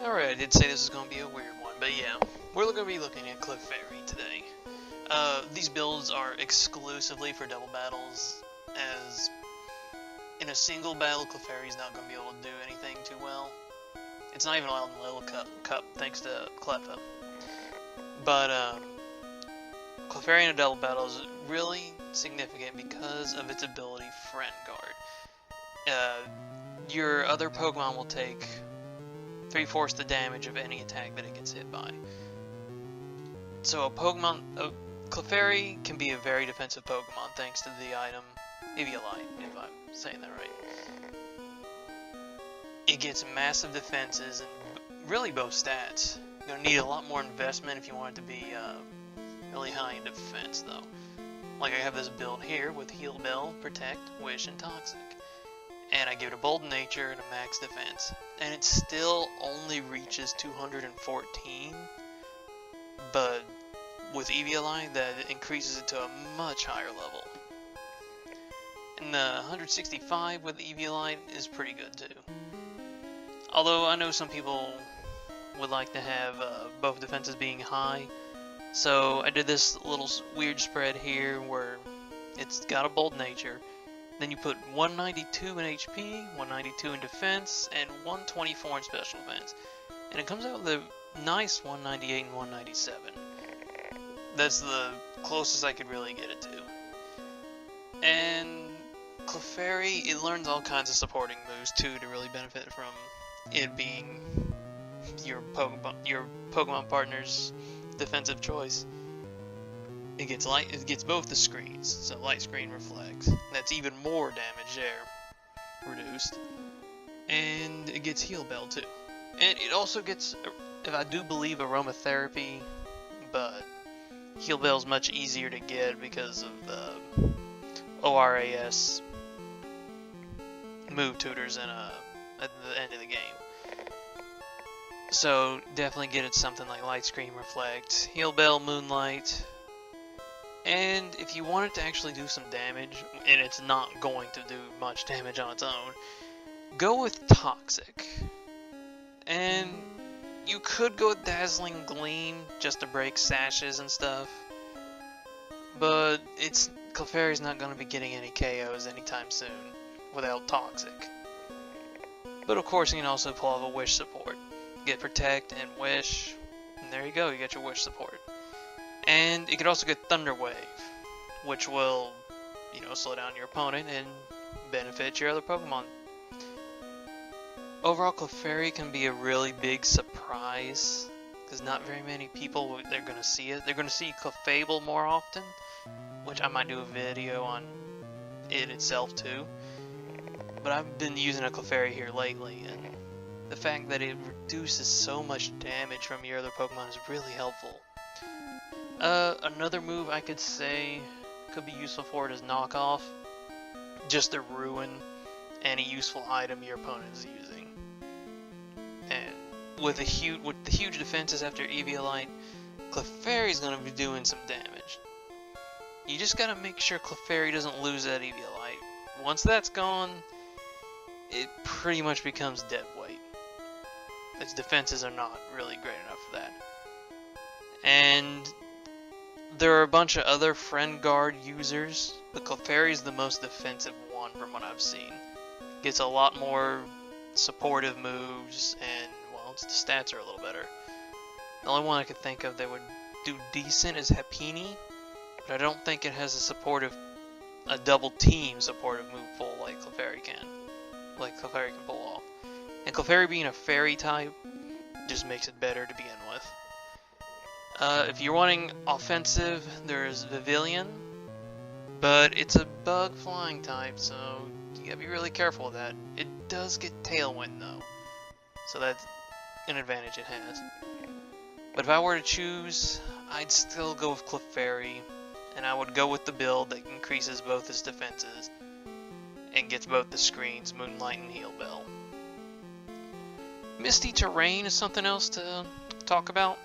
Alright, I did say this was going to be a weird one, but yeah, we're going to be looking at Clefairy today. These builds are exclusively for double battles, as in a single battle, Clefairy is not going to be able to do anything too well. It's not even allowed in the Little Cup, thanks to Cleffa. But Clefairy in a double battle is really significant because of its ability Friend Guard. Your other Pokemon will take 3/4 the damage of any attack that it gets hit by. So Clefairy can be a very defensive Pokemon thanks to the item Eviolite, if I'm saying that right. It gets massive defenses and really both stats. You're going to need a lot more investment if you want it to be really high in defense though. Like I have this build here with Heal Bell, Protect, Wish, and Toxic. And I give it a Bold Nature and a max defense. And it still only reaches 214. But with Eviolite, that increases it to a much higher level. And the 165 with Eviolite is pretty good too. Although I know some people would like to have both defenses being high. So I did this little weird spread here where it's got a Bold Nature. Then you put 192 in HP, 192 in defense, and 124 in special defense. And it comes out with a nice 198 and 197. That's the closest I could really get it to. And Clefairy, it learns all kinds of supporting moves too to really benefit from it being your Pokemon partner's defensive choice. It gets both the screens, so Light Screen Reflect. That's even more damage there reduced. And it gets Heal Bell too. And it also gets, if I do believe, Aromatherapy, but Heal Bell's much easier to get because of the ORAS move tutors at the end of the game. So definitely get it something like Light Screen Reflect, Heal Bell, Moonlight. And if you want it to actually do some damage, and it's not going to do much damage on its own, go with Toxic. And you could go with Dazzling Gleam just to break sashes and stuff. But Clefairy's not going to be getting any KOs anytime soon without Toxic. But of course you can also pull off a Wish support. Get Protect and Wish, and there you go, you get your Wish support. And you could also get Thunder Wave, which will, slow down your opponent and benefit your other Pokemon. Overall, Clefairy can be a really big surprise, because not very many people, they're going to see it. They're going to see Clefable more often, which I might do a video on it itself too. But I've been using a Clefairy here lately, and the fact that it reduces so much damage from your other Pokemon is really helpful. Another move I could say could be useful for it is Knockoff, just to ruin any useful item your opponent is using. And with the huge defenses after Eviolite, Clefairy's gonna be doing some damage. You just gotta make sure Clefairy doesn't lose that Eviolite. Once that's gone, it pretty much becomes dead weight. Its defenses are not really great enough for that. And there are a bunch of other Friend Guard users, but Clefairy is the most defensive one from what I've seen. Gets a lot more supportive moves, and, well, the stats are a little better. The only one I could think of that would do decent is Happiny, but I don't think it has a double team supportive move pool like Clefairy can pull off. And Clefairy being a fairy type just makes it better to begin with. If you're wanting offensive, there's Vivillon, but it's a bug flying type, so you gotta be really careful with that. It does get Tailwind though, so that's an advantage it has. But if I were to choose, I'd still go with Clefairy, and I would go with the build that increases both its defenses and gets both the screens, Moonlight and Heal Bell. Misty Terrain is something else to talk about.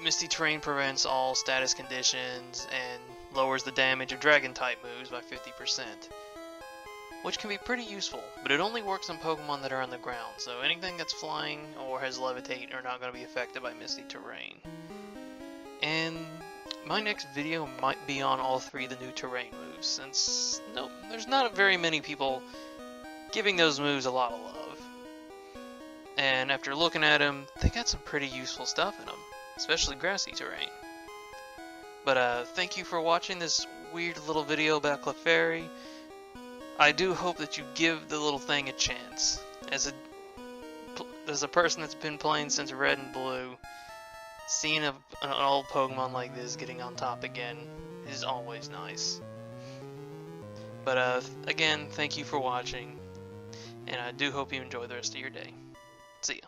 Misty Terrain prevents all status conditions and lowers the damage of Dragon-type moves by 50%. which can be pretty useful, but it only works on Pokemon that are on the ground, so anything that's flying or has Levitate are not going to be affected by Misty Terrain. And my next video might be on all 3 of the new terrain moves, since there's not very many people giving those moves a lot of love. And after looking at them, they got some pretty useful stuff in them, especially grassy terrain. But thank you for watching this weird little video about Clefairy. I do hope that you give the little thing a chance. As a person that's been playing since Red and Blue, seeing an old Pokemon like this getting on top again is always nice. But again, thank you for watching, and I do hope you enjoy the rest of your day. See ya.